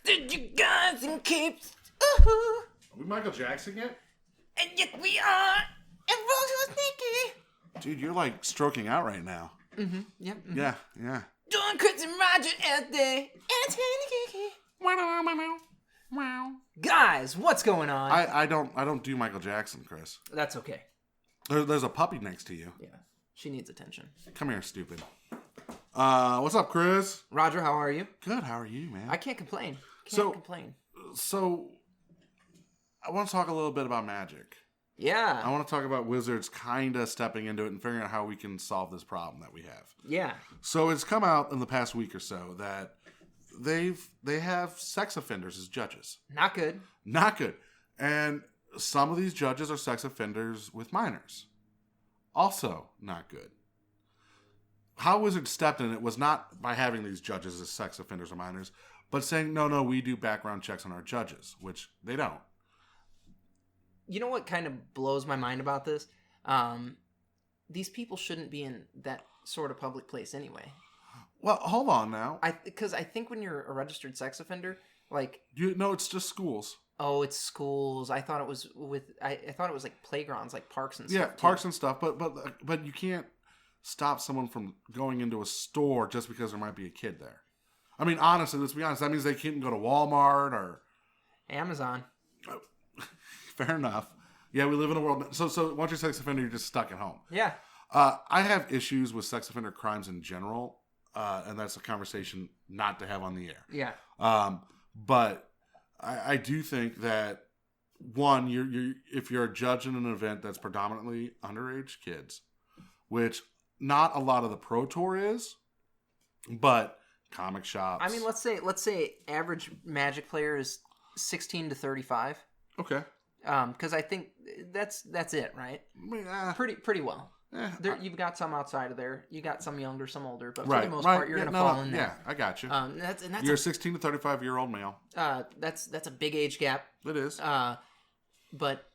Did you guys in capes? Ooh. Are we Michael Jackson yet? And yet we are. And Rose was sneaky. Dude, you're like stroking out right now. Mm-hmm. Yep. Mm-hmm. Yeah. Doing Chris and Rodger out there. Entertain the Geeky. Guys, what's going on? I don't do Michael Jackson, Chris. That's okay. There's a puppy next to you. Yeah, she needs attention. Come here, stupid. What's up, Chris? Rodger, how are you? Good. How are you, man? I can't complain. Can't complain. So, I want to talk a little bit about Magic. Yeah. I want to talk about Wizards kind of stepping into it and figuring out how we can solve this problem that we have. Yeah. So it's come out in the past week or so that they have sex offenders as judges. Not good. Not good. And some of these judges are sex offenders with minors. Also not good. How Wizards stepped in it was not by having these judges as sex offenders or minors, but saying, no, we do background checks on our judges, which they don't. You know what kind of blows my mind about this? These people shouldn't be in that sort of public place anyway. Well, hold on now. Because I think when you're a registered sex offender, like... it's just schools. Oh, it's schools. I thought it was I thought it was like playgrounds, like parks and stuff. Yeah, parks and stuff. But you can't stop someone from going into a store just because there might be a kid there. I mean, honestly, let's be honest. That means they can't go to Walmart or Amazon. Fair enough. Yeah, we live in a world. So once you're a sex offender, you're just stuck at home. Yeah. I have issues with sex offender crimes in general, and that's a conversation not to have on the air. Yeah. But I do think that one, if you're a judge in an event that's predominantly underage kids, which not a lot of the Pro Tour is, but comic shops. I mean, let's say average Magic player is 16 to 35. Okay. Because I think that's it, right? Pretty well. You've got some outside of there. You got some younger, some older, but for the most part, you're going to fall in there. Yeah, I got you. That's you're a 16 to 35-year-old male. That's a big age gap. It is. But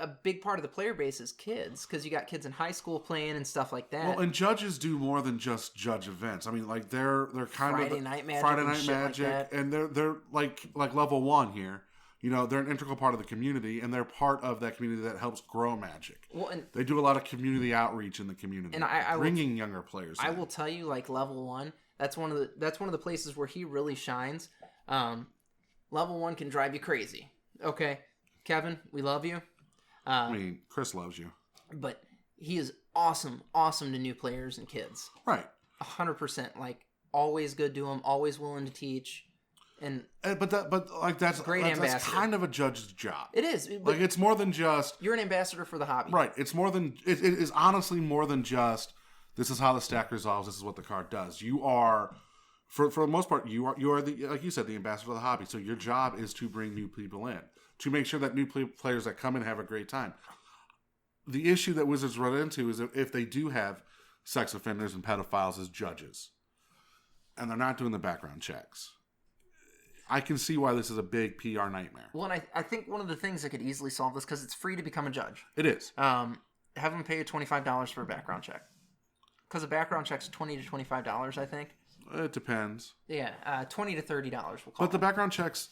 a big part of the player base is kids, because you got kids in high school playing and stuff like that. Well, and judges do more than just judge events. I mean, like they're kind Friday of Night Magic, like and they're like level 1 here. You know, they're an integral part of the community, and they're part of that community that helps grow Magic. Well, and they do a lot of community outreach in the community, and bringing younger players. I will tell you, like level 1, that's one of the places where he really shines. Level 1 can drive you crazy. Okay, Kevin, we love you. I mean, Chris loves you, but he is awesome to new players and kids. Right, 100%. Like always good to them, always willing to teach. That's great ambassador. That's kind of a judge's job. It is. Like it's more than just you're an ambassador for the hobby. Right. It's more than it is honestly more than just this is how the stack resolves. This is what the card does. You are, for the most part, you are the, like you said, the ambassador of the hobby. So your job is to bring new people in, to make sure that new players that come in have a great time. The issue that Wizards run into is if they do have sex offenders and pedophiles as judges, and they're not doing the background checks. I can see why this is a big PR nightmare. Well, and I think one of the things that could easily solve this, because it's free to become a judge. It is. Have them pay you $25 for a background check. Because a background check's $20 to $25, I think. It depends. Yeah, $20 to $30 we'll call But the background checks...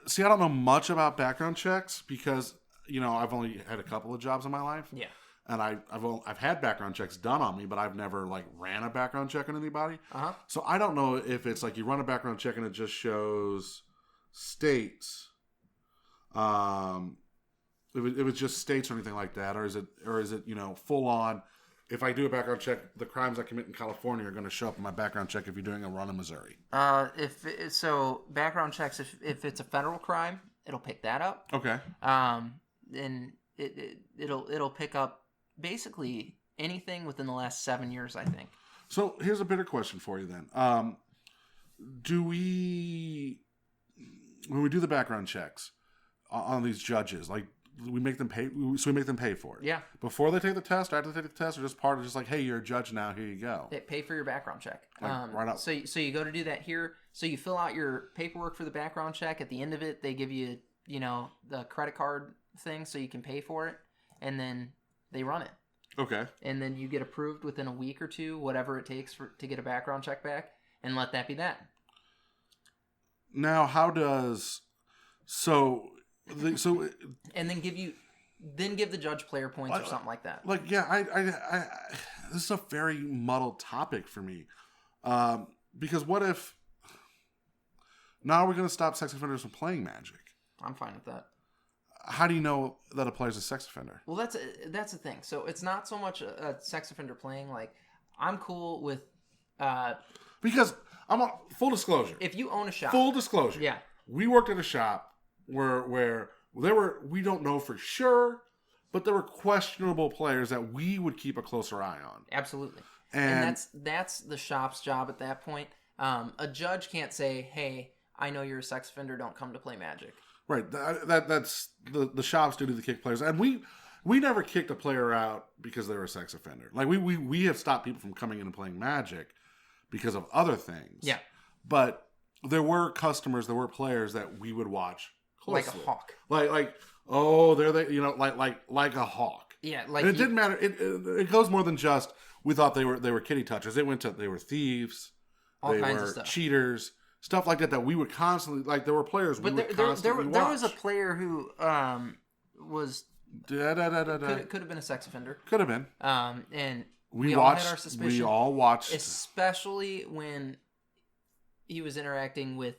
see, I don't know much about background checks because, I've only had a couple of jobs in my life. Yeah. And I've had background checks done on me, but I've never ran a background check on anybody. Uh-huh. So I don't know if it's like you run a background check and it just shows states. If it was just states or anything like that, or is it full on? If I do a background check, the crimes I commit in California are going to show up in my background check if you're doing a run in Missouri. Background checks, if it's a federal crime, it'll pick that up. Okay. And it'll pick up basically anything within the last 7 years, I think. So here's a better question for you then. When we do the background checks on these judges, like we make them pay, so we make them pay for it. Yeah. Before they take the test, after they take the test, or just part of just like, hey, you're a judge now, here you go. They pay for your background check. Right up. So you go to do that here. So you fill out your paperwork for the background check. At the end of it, they give you, the credit card thing so you can pay for it. And then they run it. Okay. And then you get approved within a week or two, whatever it takes to get a background check back, and let that be that. now how does and then give the judge player points or something like that. Like, yeah, I this is a very muddled topic for me, because what if now we're going to stop sex offenders from playing Magic? I'm fine with that. How do you know that a player's a sex offender? Well, that's the thing. So it's not so much a sex offender playing. Like, I'm cool with because I'm on full disclosure. If you own a shop, full disclosure, yeah, we worked at a shop where there were, we don't know for sure, but there were questionable players that we would keep a closer eye on. Absolutely, and that's the shop's job at that point. A judge can't say, "Hey, I know you're a sex offender. Don't come to play Magic." Right. That's the shop's duty to kick players, and we never kicked a player out because they were a sex offender. Like we have stopped people from coming in and playing Magic because of other things. Yeah. But there were players that we would watch closely. Like a hawk. Like oh, they're like a hawk. Yeah, like and it didn't matter. It goes more than just we thought they were kitty touchers. It went to they were thieves, all they kinds were of stuff. Cheaters, stuff like that we would constantly like. There were players we would constantly watch. There was a player who was could have been a sex offender. Could have been. And we all watched. had our suspicion. We all watched, especially when he was interacting with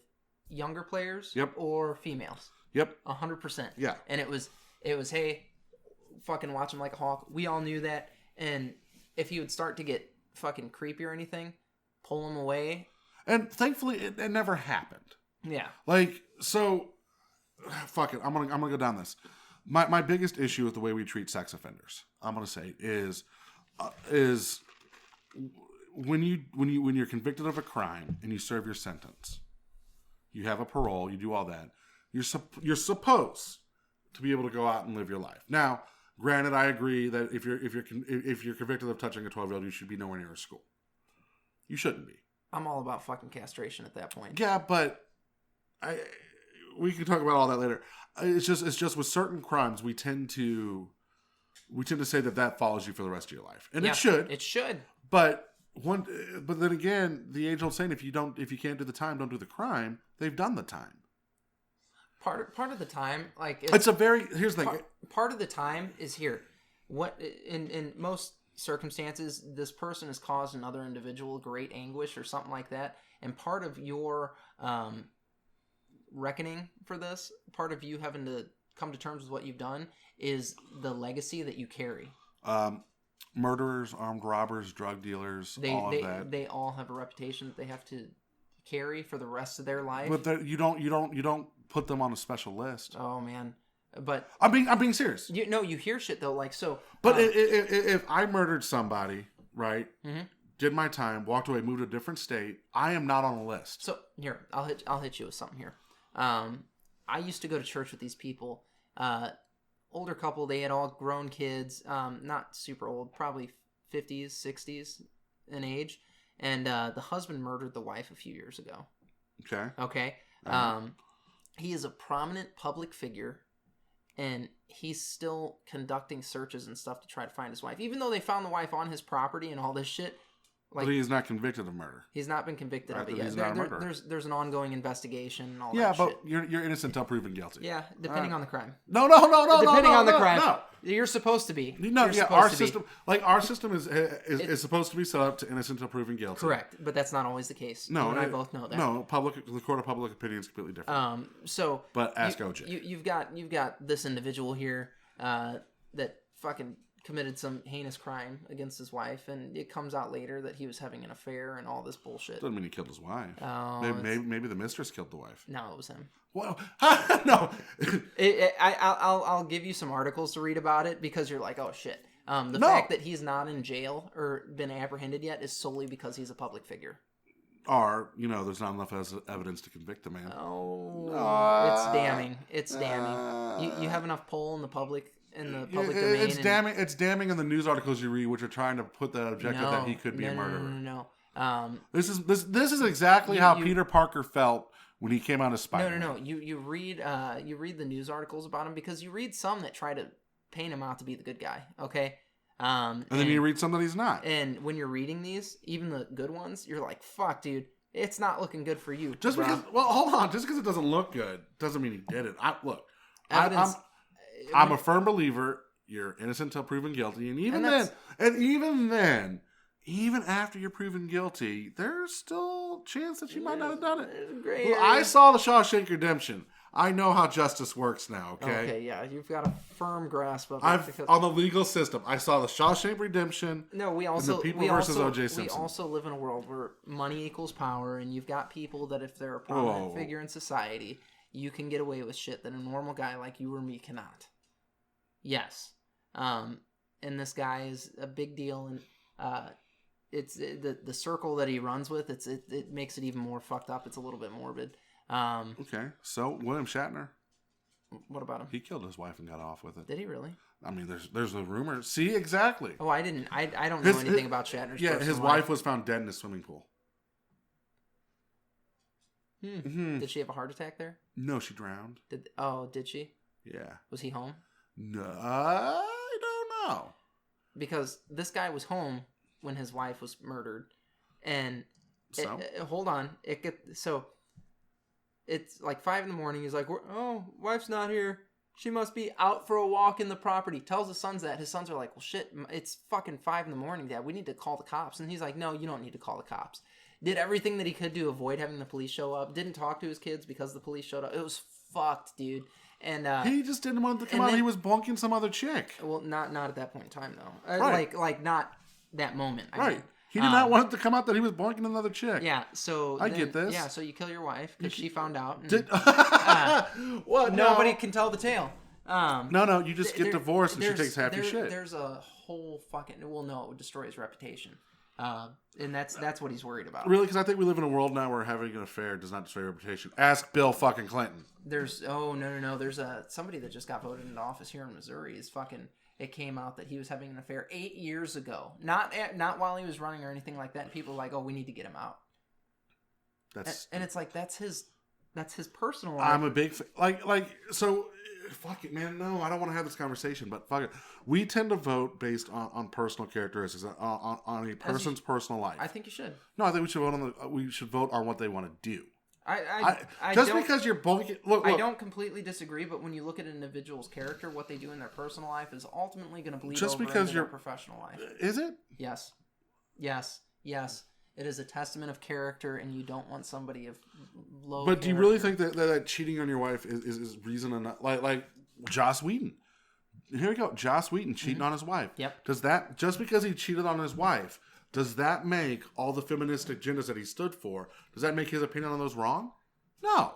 younger players. Yep. Or females. Yep. 100%. Yeah. And it was hey, fucking watch him like a hawk. We all knew that. And if he would start to get fucking creepy or anything, pull him away. And thankfully, it never happened. Yeah. Like, so, fuck it. I'm gonna go down this. My biggest issue with the way we treat sex offenders, I'm gonna say, is when you're convicted of a crime and you serve your sentence, you have a parole, you do all that. You're supposed to be able to go out and live your life. Now, granted, I agree that if you're convicted of touching a 12-year-old, you should be nowhere near a school. You shouldn't be. I'm all about fucking castration at that point. Yeah, but we can talk about all that later. It's just with certain crimes we tend to say that follows you for the rest of your life, and yeah, it should. It should. But then again, the age-old saying, if you can't do the time, don't do the crime. They've done the time. Part of the time, like here's the thing. Part of the time is here. What in most circumstances, this person has caused another individual great anguish or something like that, and part of your reckoning for this, part of you having to come to terms with what you've done, is the legacy that you carry. Murderers, armed robbers, drug dealers, all of that. They all have a reputation that they have to carry for the rest of their life. But you don't put them on a special list. Oh man. But I'm being serious. You hear shit though, like so. But if I murdered somebody, right, mm-hmm. did my time, walked away, moved to a different state, I am not on a list. So here, I'll hit you with something here. I used to go to church with these people. Older couple, they had all grown kids, not super old, probably 50s, 60s in age, and the husband murdered the wife a few years ago. Okay. He is a prominent public figure. And he's still conducting searches and stuff to try to find his wife. Even though they found the wife on his property and all this shit. Like, but he's not convicted of murder. He's not been convicted of it yet. He's not a murderer. There's an ongoing investigation and all that shit. Yeah, but you're innocent until proven guilty. Yeah, depending on the crime. No. Depending on the crime. No. You're supposed to be. No, yeah, our system is supposed to be set up to innocent until proven guilty. Correct, but that's not always the case. You and I both know that. No, the court of public opinion is completely different. But ask OJ. You've got this individual here that fucking committed some heinous crime against his wife, and it comes out later that he was having an affair and all this bullshit. Doesn't mean he killed his wife. Oh, maybe the mistress killed the wife. No, it was him. Well, no. I'll give you some articles to read about it because you're like, oh shit. The fact that he's not in jail or been apprehended yet is solely because he's a public figure. Or, there's not enough evidence to convict the man. Oh, it's damning. It's damning. You have enough pull in the public domain. It's damning in the news articles you read, which are trying to put that objective that he could be a murderer. No. This is exactly how Peter Parker felt when he came out as Spider-Man. No. You read the news articles about him because you read some that try to paint him out to be the good guy. Okay. And then you read some that he's not. And when you're reading these, even the good ones, you're like, fuck, dude, it's not looking good for you. Just because, well, hold on. Just because it doesn't look good doesn't mean he did it. I'm a firm believer you're innocent until proven guilty. And even then, even after you're proven guilty, there's still a chance that you might not have done it. Great. Well, I saw the Shawshank Redemption. I know how justice works now, okay? Okay, yeah. You've got a firm grasp of it. On the legal system. I saw the Shawshank Redemption. No, we and the People versus O.J. Simpson. We also live in a world where money equals power, and you've got people that if they're a prominent figure in society, you can get away with shit that a normal guy like you or me cannot. Yes. And this guy is a big deal, and it's the circle that he runs with. It makes it even more fucked up. It's a little bit morbid. Okay, so William Shatner. What about him? He killed his wife and got off with it. Did he really? I mean, there's a rumor. See, exactly. Oh, I didn't. I don't know anything about Shatner's. Yeah, his wife was found dead in a swimming pool. Mm-hmm. Did she have a heart attack there? No, she drowned. Did she? Yeah. Was he home? No, I don't know. Because this guy was home when his wife was murdered, and hold on, it's like 5 a.m. He's like, "Oh, wife's not here. She must be out for a walk in the property." Tells his sons that. His sons are like, "Well, shit, it's fucking 5 a.m, Dad. We need to call the cops." And he's like, "No, you don't need to call the cops." Did everything that he could to avoid having the police show up. Didn't talk to his kids because the police showed up. It was fucked, dude. And he just didn't want to come out. He was bonking some other chick. Well, not at that point in time though. Right. Like not that moment. I mean. He did not want it to come out that he was bonking another chick. Yeah, so I get this. Yeah, so you kill your wife because she found out. What? Nobody can tell the tale. No, you just get divorced and she takes half your shit. There's a whole fucking it destroys his reputation, and that's what he's worried about. Really, because I think we live in a world now where having an affair does not destroy your reputation. Ask Bill fucking Clinton. There's There's somebody that just got voted into office here in Missouri is fucking. It came out that he was having an affair 8 years ago. Not while he was running or anything like that. And people were like, "Oh, we need to get him out." And it's like that's his personal life. I'm a big so. Fuck it, man. No, I don't want to have this conversation. But fuck it, we tend to vote based on personal characteristics, on a person's personal life. I think you should. No, I think we should vote on what they want to do. I just because you're bonking. Look, I don't completely disagree, but when you look at an individual's character, what they do in their personal life is ultimately going to bleed over into their professional life. Is it? Yes. It is a testament of character, and you don't want somebody of low. But do you really think that cheating on your wife is reason enough? Like Joss Whedon. Here we go. Joss Whedon cheating on his wife. Yep. Does that just because he cheated on his wife? Does that make all the feminist agendas that he stood for, does that make his opinion on those wrong? No.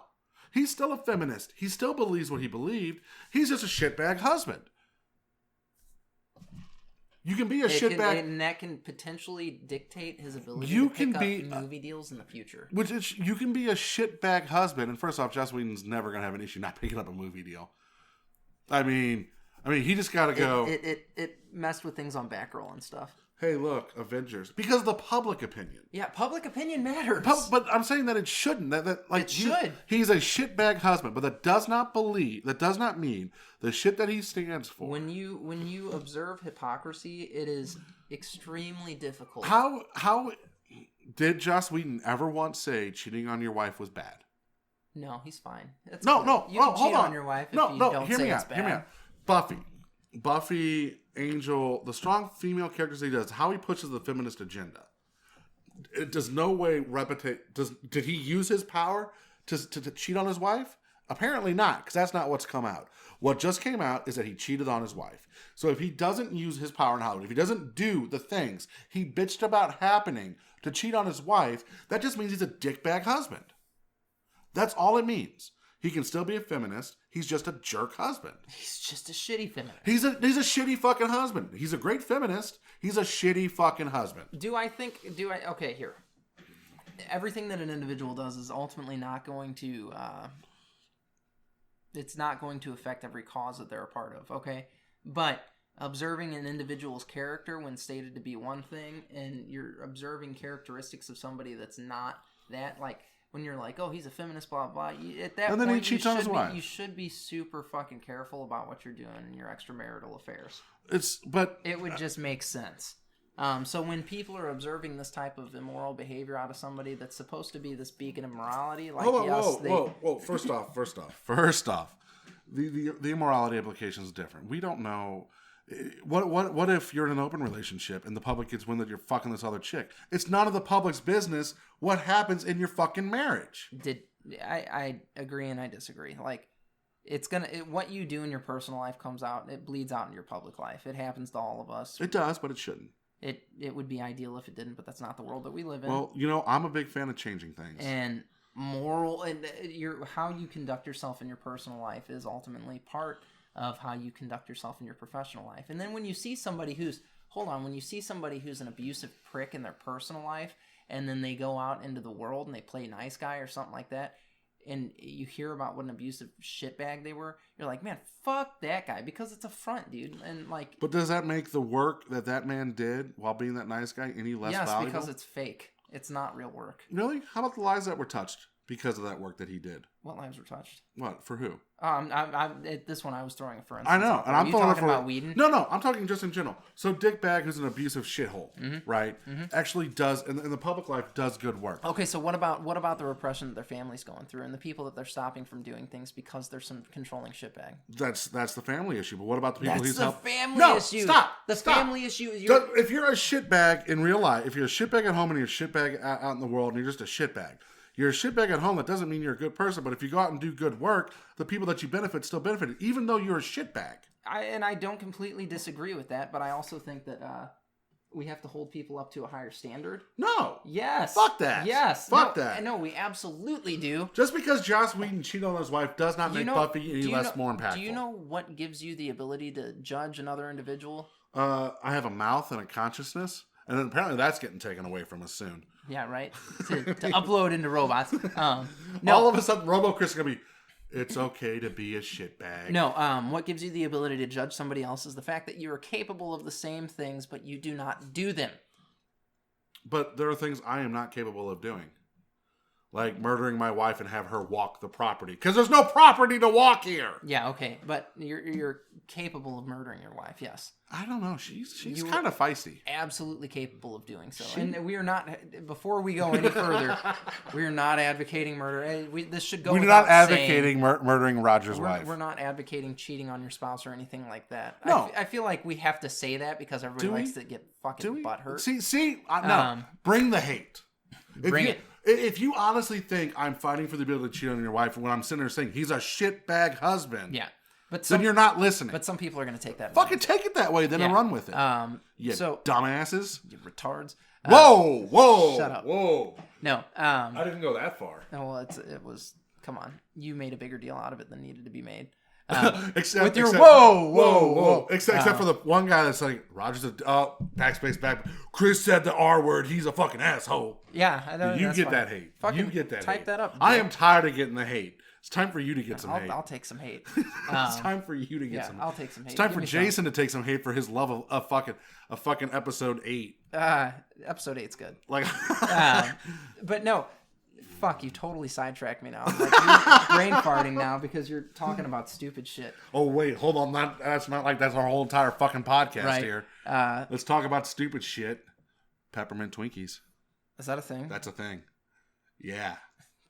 He's still a feminist. He still believes what he believed. He's just a shitbag husband. You can be a shitbag. And that can potentially dictate his ability to pick up movie deals in the future. You can be a shitbag husband. And first off, Joss Whedon's never going to have an issue not picking up a movie deal. I mean, he just got to go. It messed with things on Backroll and stuff. Hey, look, Avengers. Because of the public opinion. Yeah, public opinion matters. But I'm saying that it shouldn't. It should. He's a shitbag husband, but that does not mean the shit that he stands for. When you observe hypocrisy, it is extremely difficult. How did Joss Whedon ever once say cheating on your wife was bad? No, he's fine. That's no, cool. no. You can cheat on on your wife if you don't say it's bad. Hear me out. Buffy, Angel, the strong female characters he does, how he pushes the feminist agenda. It does no way replicate. Did he use his power to cheat on his wife? Apparently not, because that's not what's come out. What just came out is that he cheated on his wife. So if he doesn't use his power in Hollywood, if he doesn't do the things he bitched about happening to cheat on his wife, that just means he's a dickbag husband. That's all it means. He can still be a feminist. He's just a jerk husband. He's just a shitty feminist. He's a shitty fucking husband. He's a great feminist. He's a shitty fucking husband. Okay, here. Everything that an individual does is ultimately not going to, it's not going to affect every cause that they're a part of, okay? But observing an individual's character when stated to be one thing, and you're observing characteristics of somebody that's not that, like, when you're like, oh, he's a feminist, blah, blah, at that point, he cheats on his wife. You should be super fucking careful about what you're doing in your extramarital affairs. It would just make sense. So when people are observing this type of immoral behavior out of somebody that's supposed to be this beacon of morality, like whoa. First off, the immorality implication is different. We don't know. What if you're in an open relationship and the public gets wind that you're fucking this other chick? It's none of the public's business what happens in your fucking marriage. I agree and I disagree. Like, what you do in your personal life comes out, it bleeds out in your public life. It happens to all of us. It does, but it shouldn't. It would be ideal if it didn't, but that's not the world that we live in. Well, I'm a big fan of changing things. And moral, and how you conduct yourself in your personal life is ultimately part of how you conduct yourself in your professional life. And then when you see somebody who's an abusive prick in their personal life, and then they go out into the world and they play nice guy or something like that, and you hear about what an abusive shitbag they were, you're like, man, fuck that guy, because it's a front, dude. And like, but does that make the work that man did while being that nice guy any less valuable? Yes, because it's fake. It's not real work. Really? How about the lives that were touched because of that work that he did? What lives were touched? What? For who? This one I was throwing for instance. I know, and I'm talking about Whedon. No, I'm talking just in general. So Dick Bag, who's an abusive shithole, right? Actually does in the public life does good work. Okay, so what about the repression that their family's going through and the people that they're stopping from doing things because there's some controlling shitbag? That's the family issue. But what about the people he's helped? That's the family issue. Stop. The family issue is if you're a shitbag in real life, if you're a shitbag at home and you're a shitbag out in the world and you're just a shitbag. You're a shitbag at home. That doesn't mean you're a good person. But if you go out and do good work, the people that you benefit still benefit, even though you're a shitbag. I don't completely disagree with that, but I also think that we have to hold people up to a higher standard. No. Yes. Fuck that. Yes. Fuck that. No, we absolutely do. Just because Joss Whedon cheated on his wife does not make Buffy any less more impactful. Do you know what gives you the ability to judge another individual? I have a mouth and a consciousness, and then apparently that's getting taken away from us soon. Yeah, right. To upload into robots. No. All of a sudden, RoboChris is gonna be. It's okay to be a shitbag. No. What gives you the ability to judge somebody else is the fact that you are capable of the same things, but you do not do them. But there are things I am not capable of doing. Like murdering my wife and have her walk the property. Because there's no property to walk here. Yeah, okay. But you're capable of murdering your wife, yes. I don't know. She's kind of feisty. Absolutely capable of doing so. And we are not, before we go any further, we are not advocating murder. This should go We're not advocating murdering Rodger's wife. We're not advocating cheating on your spouse or anything like that. No. I feel like we have to say that because everybody likes to get fucking butthurt. No. Bring the hate. Bring it. If you honestly think I'm fighting for the ability to cheat on your wife, when I'm sitting there saying he's a shitbag husband, yeah, then you're not listening. But some people are going to take that. Fucking take it that way, then and run with it. Dumbasses, you retards. Whoa! Shut up. Whoa! No, I didn't go that far. Well, it was. Come on, you made a bigger deal out of it than needed to be made. Except whoa. Except for the one guy that's like, Rodger's backspace back. Chris said the R word. He's a fucking asshole. Yeah, I know. You get that hate. Fucking you get that. Type hate. that up. I am tired of getting the hate. It's time for you to get some hate. I'll take some hate. It's time for you to get some. I'll take some hate. It's time for Jason to take some hate for his love of a fucking episode 8. Episode 8's good. Like, but no. Fuck, you totally sidetracked me now. I'm like, you're brain farting now because you're talking about stupid shit. Oh, wait, hold on. That's not like that's our whole entire fucking podcast here. Let's talk about stupid shit. Peppermint Twinkies. Is that a thing? That's a thing. Yeah.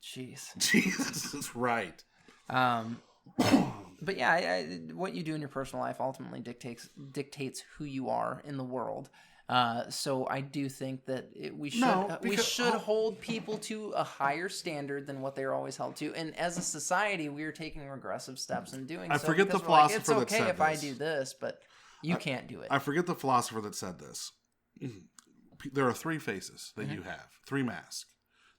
Jeez. Jesus is right. But yeah, what you do in your personal life ultimately dictates who you are in the world. So I do think that we should hold people to a higher standard than what they're always held to. And as a society, we are taking regressive steps in doing so. I forget the philosopher that said this. It's okay if I do this, but you can't do it. I forget the philosopher that said this. There are 3 faces that you have. 3 masks.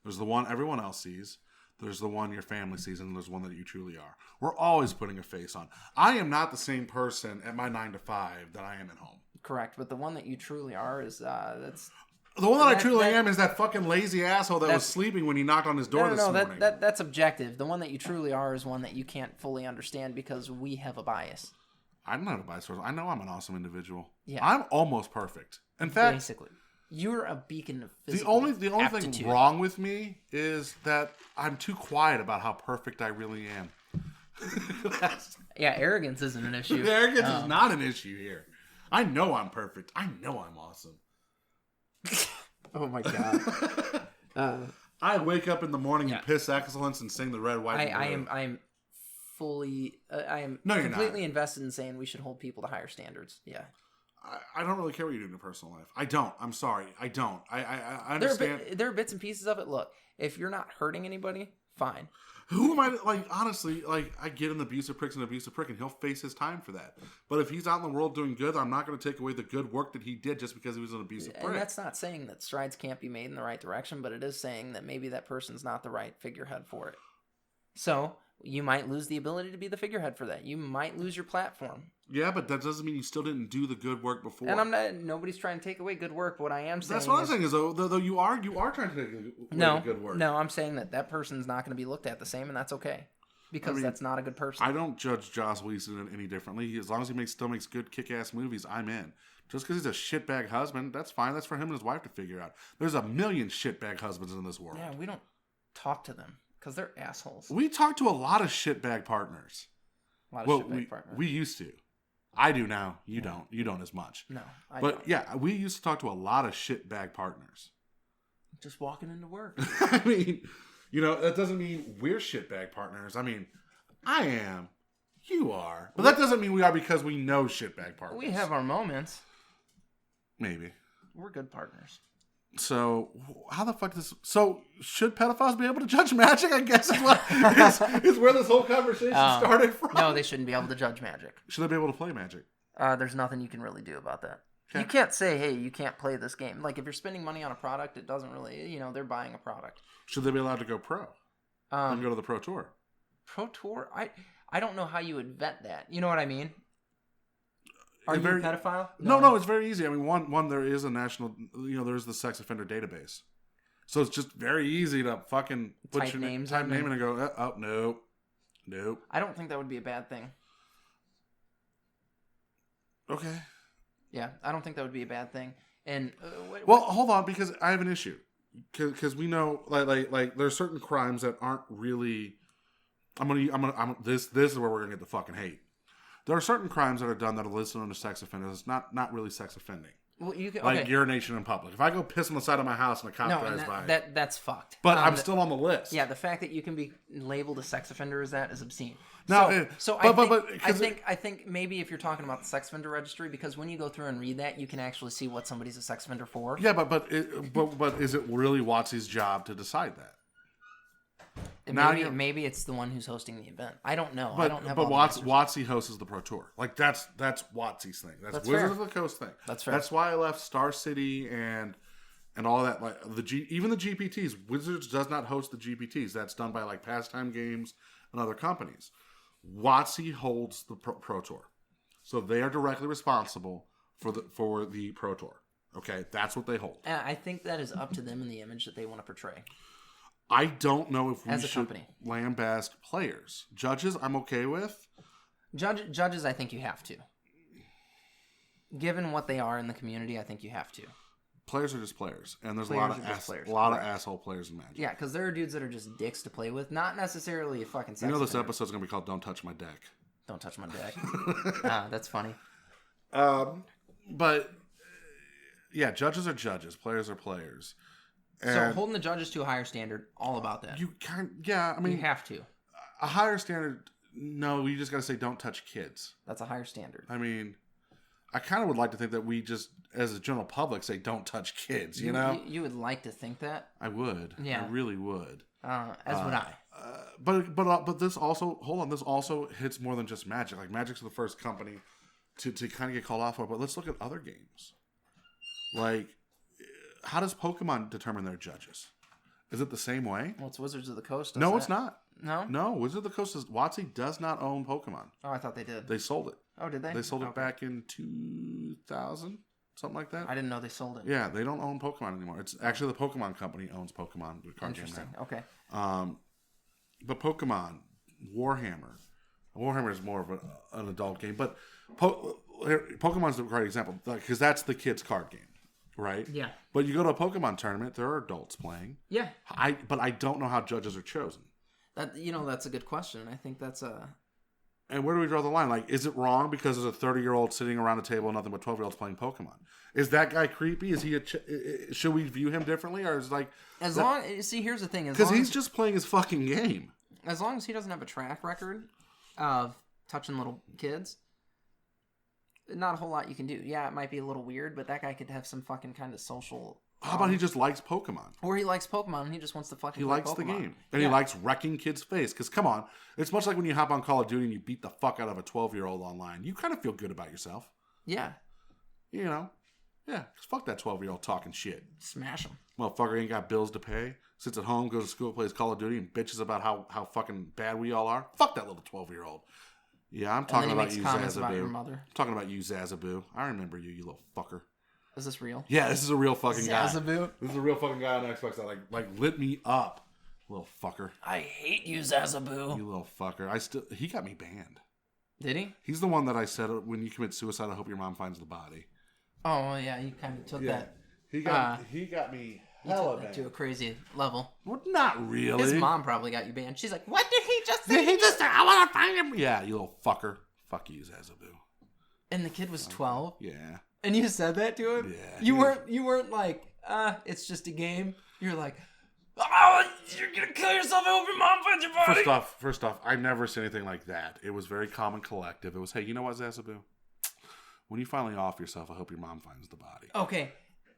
There's the one everyone else sees. There's the one your family sees, and there's one that you truly are. We're always putting a face on. I am not the same person at my 9 to 5 that I am at home. Correct, but the one that you truly are is that's the one that I truly am is that fucking lazy asshole that was sleeping when he knocked on his door this morning. That's objective. The one that you truly are is one that you can't fully understand because we have a bias. I don't have a bias. I know I'm an awesome individual. Yeah, I'm almost perfect. In fact, basically, you're a beacon of physical the only thing wrong with me is that I'm too quiet about how perfect I really am. Yeah, arrogance isn't an issue. Arrogance is not an issue here. I know I'm perfect. I know I'm awesome. Oh my god. I wake up in the morning and piss excellence and sing the red, white, and blue. I am fully. I am No, you're completely not. invested in saying we should hold people to higher standards. Yeah. I don't really care what you do in your personal life. I don't. I'm sorry. I don't. I understand. There are bits and pieces of it. Look, if you're not hurting anybody, fine. Who am I? Like, honestly, like, I get an abusive prick's an abusive prick, and he'll face his time for that. But if he's out in the world doing good, I'm not going to take away the good work that he did just because he was an abusive prick. And that's not saying that strides can't be made in the right direction, but it is saying that maybe that person's not the right figurehead for it. So you might lose the ability to be the figurehead for that. You might lose your platform. Yeah, but that doesn't mean you still didn't do the good work before. And nobody's trying to take away good work. What I am saying that's what I'm saying is though you are trying to take away good work. No, I'm saying that person's not going to be looked at the same, and that's okay. Because that's not a good person. I don't judge Joss Whedon any differently. As long as he still makes good kick-ass movies, I'm in. Just because he's a shitbag husband, that's fine. That's for him and his wife to figure out. There's a million shitbag husbands in this world. Yeah, we don't talk to them because they're assholes. We talk to a lot of shitbag partners. A lot of shitbag partners. We used to. I do now. You don't. You don't as much. No, I but don't. Yeah, we used to talk to a lot of shitbag partners. Just walking into work. I mean, that doesn't mean we're shitbag partners. I mean, I am. You are. But that doesn't mean we are because we know shitbag partners. We have our moments. Maybe. We're good partners. So, how the fuck So, should pedophiles be able to judge magic? I guess is where this whole conversation started from. No, they shouldn't be able to judge magic. Should they be able to play magic? There's nothing you can really do about that. Okay. You can't say, hey, you can't play this game. Like, if you're spending money on a product, it doesn't really, they're buying a product. Should they be allowed to go pro? And go to the Pro Tour? Pro Tour? I don't know how you would vet that. You know what I mean? Are you a pedophile? No, it's very easy. I mean, one there is a national, there's the sex offender database. So it's just very easy to fucking type your name and go, oh, nope. I don't think that would be a bad thing. Okay. Yeah, I don't think that would be a bad thing. And hold on, because I have an issue. Because we know, like, there's certain crimes that aren't really. This is where we're gonna get the fucking hate. There are certain crimes that are done that are listed under sex offenders. It's not really sex offending. Well, like urination in public. If I go piss on the side of my house and a cop drives by, that's fucked. But I'm still on the list. Yeah, the fact that you can be labeled a sex offender as that is obscene. No, I think maybe if you're talking about the sex offender registry, because when you go through and read that, you can actually see what somebody's a sex offender for. Yeah, but is it really WOTC's job to decide that? Maybe it's the one who's hosting the event. I don't know. But, I don't have. But WOTC hosts the Pro Tour. Like that's WOTC's thing. That's Wizards of the Coast thing. That's fair. That's why I left Star City and all that. Like even the GPTs. Wizards does not host the GPTs. That's done by like Pastime Games and other companies. WOTC holds the Pro Tour, so they are directly responsible for the Pro Tour. Okay, that's what they hold. And I think that is up to them in the image that they want to portray. I don't know if we as a should company lambast players. Judges, I'm okay with. Judges, I think you have to. Given what they are in the community, I think you have to. Players are just players, and there's a lot of asshole players in Magic. Yeah, because there are dudes that are just dicks to play with, not necessarily a fucking sex this episode's gonna be called "Don't Touch My Deck." Don't touch my deck. That's funny. But yeah, judges are judges, players are players. And so holding the judges to a higher standard, all about that. You have to. A higher standard. No, you just got to say don't touch kids. That's a higher standard. I mean, I kind of would like to think that we just, as a general public, say don't touch kids. You know, you would like to think that. I would. Yeah, I really would. As would I. But this also, hold on, this also hits more than just Magic. Like Magic's the first company to kind of get called off for. But let's look at other games. Like, how does Pokemon determine their judges? Is it the same way? Well, it's Wizards of the Coast. No, it's not. No, Wizards of the Coast is WOTC does not own Pokemon. Oh, I thought they did. They sold it. Oh, did they? They sold it back in 2000, something like that. I didn't know they sold it. Yeah, they don't own Pokemon anymore. It's actually the Pokemon company owns Pokemon. The card game now. Okay. But Pokemon, Warhammer is more of an adult game, but Pokemon's the great example because that's the kids' card game. Right? Yeah. But you go to a Pokemon tournament, there are adults playing. Yeah. But I don't know how judges are chosen. That's a good question. I think that's a And where do we draw the line? Like, is it wrong because there's a 30-year-old sitting around a table and nothing but 12-year-olds playing Pokemon? Is that guy creepy? Is he should we view him differently, or is it like here's the thing, because he's just playing his fucking game. As long as he doesn't have a track record of touching little kids, not a whole lot you can do. Yeah, it might be a little weird, but that guy could have some fucking kind of social. How about he just likes Pokemon? Or he likes Pokemon and he just wants to fucking play likes Pokemon. The game. And he likes wrecking kids' face. Because, come on, it's much like when you hop on Call of Duty and you beat the fuck out of a 12-year-old online. You kind of feel good about yourself. Yeah. You know? Yeah, because fuck that 12-year-old talking shit. Smash him. Motherfucker ain't got bills to pay. Sits at home, goes to school, plays Call of Duty, and bitches about how fucking bad we all are. Fuck that little 12-year-old. Yeah, I'm talking about you, Zazaboo. I'm talking about you, Zazaboo. I remember you, you little fucker. Is this real? Yeah, this is a real fucking guy. Zazaboo? This is a real fucking guy on Xbox that like lit me up. Little fucker. I hate you, Zazaboo. You little fucker. He got me banned. Did he? He's the one that I said, when you commit suicide, I hope your mom finds the body. Oh, well, yeah, you kind of took that. He got me hella banned. To a crazy level. Well, not really. His mom probably got you banned. She's like, what did he just say? Did he just say, I want to find him? Yeah, you little fucker. Fuck you, Zazaboo. And the kid was 12? Yeah. And you said that to him? Yeah. You weren't like, it's just a game. You're like, oh, you're gonna kill yourself. I hope your mom finds your body. First off, I never said anything like that. It was very calm and collective. It was, hey, you know what, Zazaboo? When you finally off yourself, I hope your mom finds the body. Okay,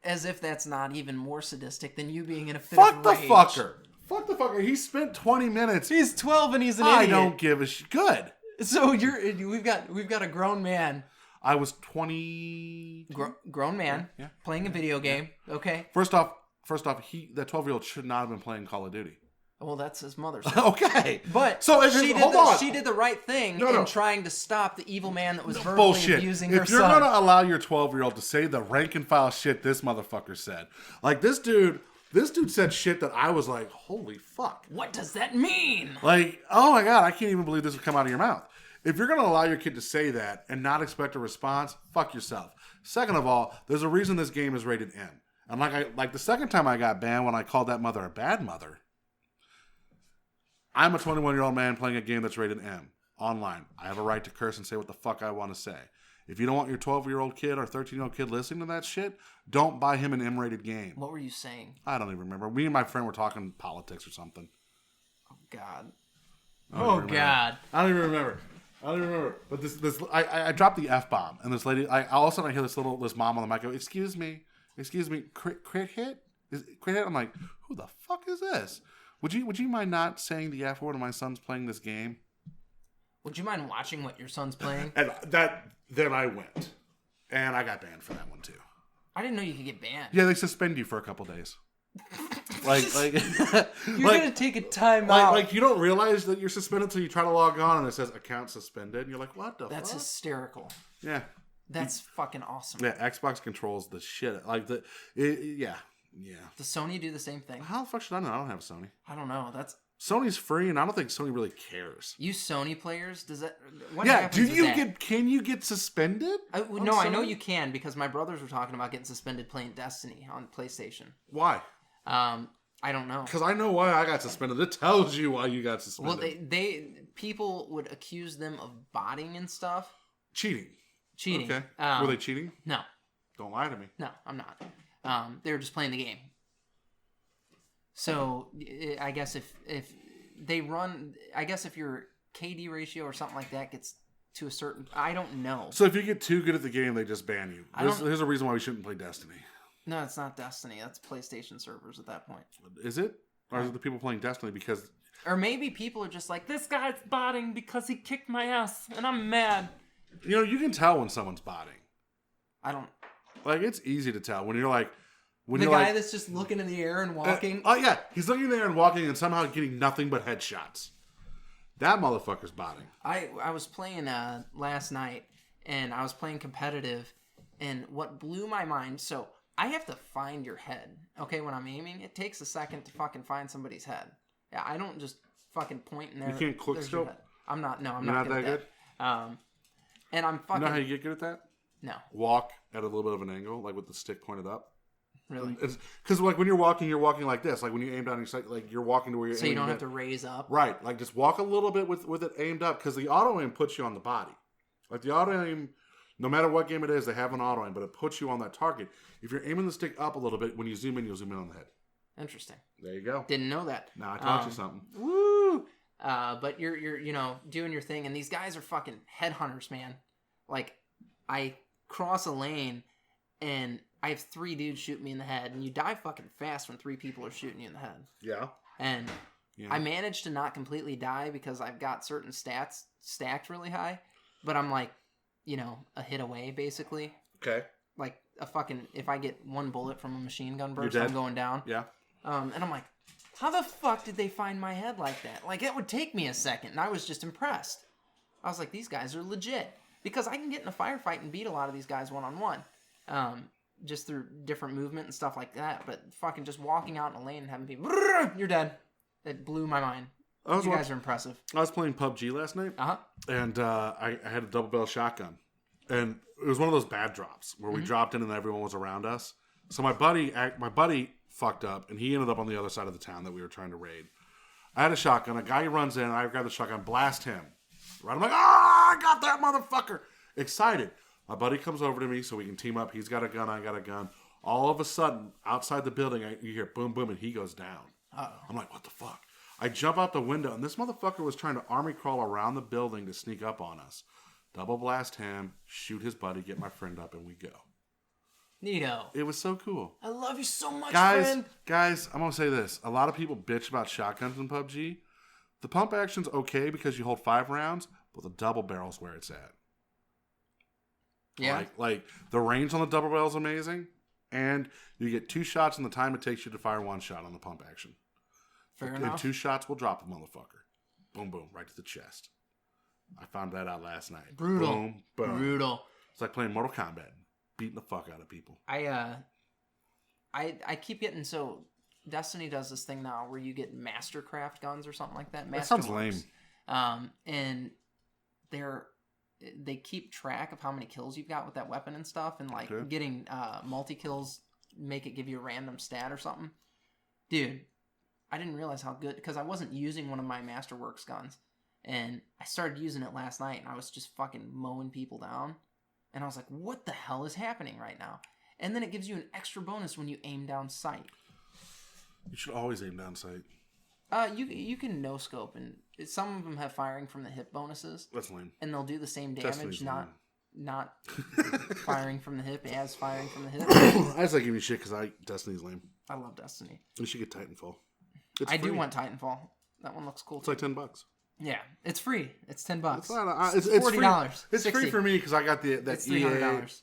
as if that's not even more sadistic than you being in a fit of rage. Fuck the fucker. He spent 20 minutes. He's 12 and he's an idiot. I don't give a shit. Good. So we've got a grown man. I was 20. Grown man playing a video game. Yeah. Okay. First off, that 12-year-old should not have been playing Call of Duty. Well, that's his mother's. Okay. But so she did the right thing in trying to stop the evil man that was verbally abusing her son. If you're going to allow your 12-year-old to say the rank and file shit this motherfucker said, like this dude said shit that I was like, holy fuck. What does that mean? Like, oh my God, I can't even believe this would come out of your mouth. If you're going to allow your kid to say that and not expect a response, fuck yourself. Second of all, there's a reason this game is rated M. And like the second time I got banned when I called that mother a bad mother, I'm a 21-year-old man playing a game that's rated M online. I have a right to curse and say what the fuck I want to say. If you don't want your 12-year-old kid or 13-year-old kid listening to that shit, don't buy him an M-rated game. What were you saying? I don't even remember. Me and my friend were talking politics or something. Oh, God. God. I don't even remember. But I dropped the F-bomb, and this lady, all of a sudden I hear this mom on the mic go, excuse me, crit hit? Crit hit? I'm like, who the fuck is this? Would you mind not saying the F word when my son's playing this game? Would you mind watching what your son's playing? And then I went, and I got banned for that one too. I didn't know you could get banned. Yeah, they suspend you for a couple days. like you're gonna take a time out. Like you don't realize that you're suspended until you try to log on and it says account suspended, and you're like, what the fuck? That's hysterical. Yeah. That's fucking awesome. Yeah, Xbox controls the shit. Like yeah. Does Sony do the same thing? How the fuck should I know? I don't have a Sony. I don't know. Sony's free, and I don't think Sony really cares. You Sony players, does that? Can you get suspended? No, I know you can because my brothers were talking about getting suspended playing Destiny on PlayStation. Why? I don't know. Because I know why I got suspended. It tells you why you got suspended. Well, people would accuse them of botting and stuff. Cheating. Okay. Were they cheating? No. Don't lie to me. No, I'm not. They were just playing the game. So I guess if they run, I guess if your KD ratio or something like that gets to a certain, I don't know. So if you get too good at the game, they just ban you. There's a reason why we shouldn't play Destiny. No, it's not Destiny. That's PlayStation servers at that point. Is it? Or is it the people playing Destiny because... Or maybe people are just like, this guy's botting because he kicked my ass, and I'm mad. You can tell when someone's botting. I don't... Like, it's easy to tell when you're like... The guy that's just looking in the air and walking? Yeah. He's looking in the air and walking and somehow getting nothing but headshots. That motherfucker's botting. I was playing last night, and I was playing competitive, and what blew my mind... So, I have to find your head, okay, when I'm aiming. It takes a second to fucking find somebody's head. Yeah, I don't just fucking point in there. You can't quick scope? I'm not good that at that. And I'm fucking... You know how you get good at that? No. Walk at a little bit of an angle, like with the stick pointed up. Really? Because like when you're walking like this. Like when you aim down your sight, like you're walking to where you're. So you don't have to raise up. Right. Like just walk a little bit with it aimed up, because the auto aim puts you on the body. Like the auto aim, no matter what game it is, they have an auto aim, but it puts you on that target. If you're aiming the stick up a little bit, when you zoom in, you'll zoom in on the head. Interesting. There you go. Didn't know that. Now I taught you something. Woo! But you're doing your thing, and these guys are fucking headhunters, man. Like, I cross a lane, and I have 3 dudes shoot me in the head, and you die fucking fast when 3 people are shooting you in the head. Yeah. And I managed to not completely die because I've got certain stats stacked really high, but I'm like, a hit away, basically. Okay. Like, if I get 1 bullet from a machine gun burst, I'm going down. Yeah. And I'm like, how the fuck did they find my head like that? Like, it would take me a second, and I was just impressed. I was like, these guys are legit. Because I can get in a firefight and beat a lot of these guys one-on-one. Just through different movement and stuff like that. But fucking just walking out in a lane and having people, you're dead. It blew my mind. You guys are impressive. I was playing PUBG last night. Uh-huh. And I had a double barrel shotgun. And it was one of those bad drops where we dropped in and everyone was around us. So my buddy fucked up, and he ended up on the other side of the town that we were trying to raid. I had a shotgun. A guy runs in, I grab the shotgun, blast him. Right, I'm like, I got that motherfucker. Excited. My buddy comes over to me so we can team up. He's got a gun, I got a gun. All of a sudden, outside the building, you hear boom, boom, and he goes down. Uh-oh. I'm like, what the fuck? I jump out the window, and this motherfucker was trying to army crawl around the building to sneak up on us. Double blast him, shoot his buddy, get my friend up, and we go. Neato. It was so cool. I love you so much, friend. Guys, I'm going to say this. A lot of people bitch about shotguns in PUBG. The pump action's okay because you hold 5 rounds, but the double barrel's where it's at. Yeah. Like the range on the double barrel is amazing, and you get 2 shots in the time it takes you to fire 1 shot on the pump action. Fair enough. And 2 shots will drop a motherfucker. Boom, boom, right to the chest. I found that out last night. Brutal. Boom, boom. Brutal. It's like playing Mortal Kombat, beating the fuck out of people. I keep getting Destiny does this thing now where you get Mastercraft guns or something like that. That sounds lame. And they keep track of how many kills you've got with that weapon and stuff, and getting multi-kills make it give you a random stat or something. Dude, I didn't realize how good, because I wasn't using one of my Masterworks guns, and I started using it last night, and I was just fucking mowing people down, and I was like, what the hell is happening right now? And then it gives you an extra bonus when you aim down sight. You should always aim down sight. You can no scope, and some of them have firing from the hip bonuses. That's lame. And they'll do the same damage, not firing from the hip as firing from the hip. I just like giving you shit because Destiny's lame. I love Destiny. You should get Titanfall. I do want Titanfall. That one looks cool. It's like $10. Yeah, it's free. It's $10. It's $40. It's free for me because I got that it's EA. $300.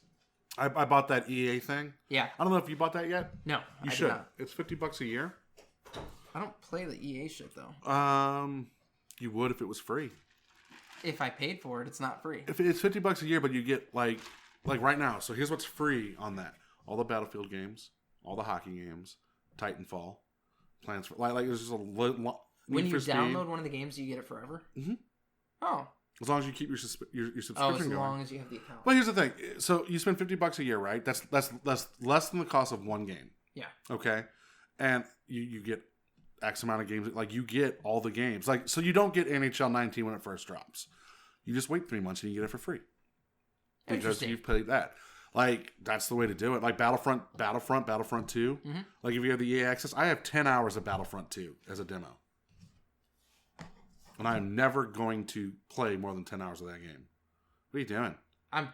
I bought that EA thing. Yeah. I don't know if you bought that yet. No, you should. It's $50 a year. I don't play the EA shit though. You would if it was free. If I paid for it, it's not free. If it's $50 a year, but you get like right now. So here's what's free on that: all the Battlefield games, all the hockey games, Titanfall, Plans for like there's just a when you download one of the games, do you get it forever? Mm-hmm. Oh. As long as you keep your subscription going. As long as you have the account. But here's the thing: so you spend $50 a year, right? That's less than the cost of one game. Yeah. Okay, and you get X amount of games. Like you get all the games. Like so, you don't get NHL 19 when it first drops. You just wait 3 months and you get it for free because you've played that. Like that's the way to do it. Like Battlefront 2. Mm-hmm. Like if you have the EA access, I have 10 hours of Battlefront 2 as a demo. And I am never going to play more than 10 hours of that game. What are you doing? I'm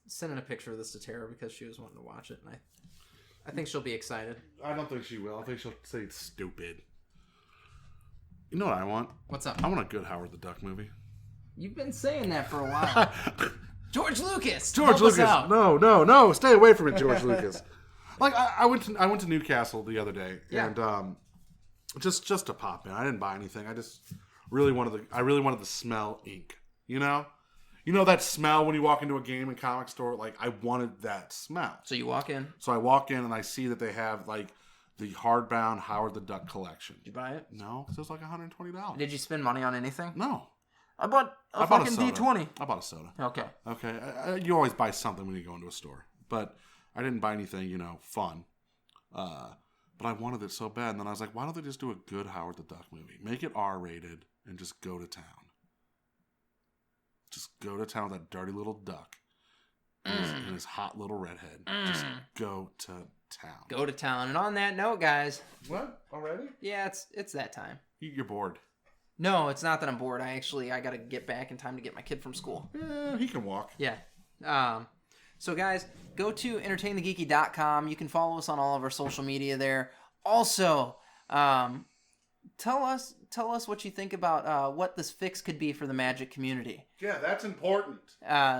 sending a picture of this to Tara because she was wanting to watch it, and I think she'll be excited. I don't think she will. I think she'll say it's stupid. You know what I want? What's up? I want a good Howard the Duck movie. You've been saying that for a while. George Lucas! George Lucas! No! Stay away from it, George Lucas. Like I went to Newcastle the other day, and just to pop in. I didn't buy anything. I just really wanted to smell ink. You know that smell when you walk into a game and comic store. Like I wanted that smell. So you walk in. So I walk in and I see that they have like the hardbound Howard the Duck collection. Did you buy it? No, because it was like $120. Did you spend money on anything? No. I bought a fucking D20. I bought a soda. Okay. You always buy something when you go into a store, but I didn't buy anything, fun. But I wanted it so bad. And then I was like, why don't they just do a good Howard the Duck movie? Make it R-rated and just go to town. Just go to town with that dirty little duck and his hot little redhead. Just go to town. Go to town. And on that note, guys. What? Already? Yeah, it's that time. You're bored. No, it's not that I'm bored. I got to get back in time to get my kid from school. He can walk. Yeah. So guys, go to entertainthegeeky.com. You can follow us on all of our social media there. Also, tell us what you think about what this fix could be for the Magic community. Yeah, that's important.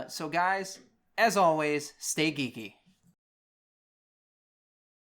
So guys, as always, stay geeky.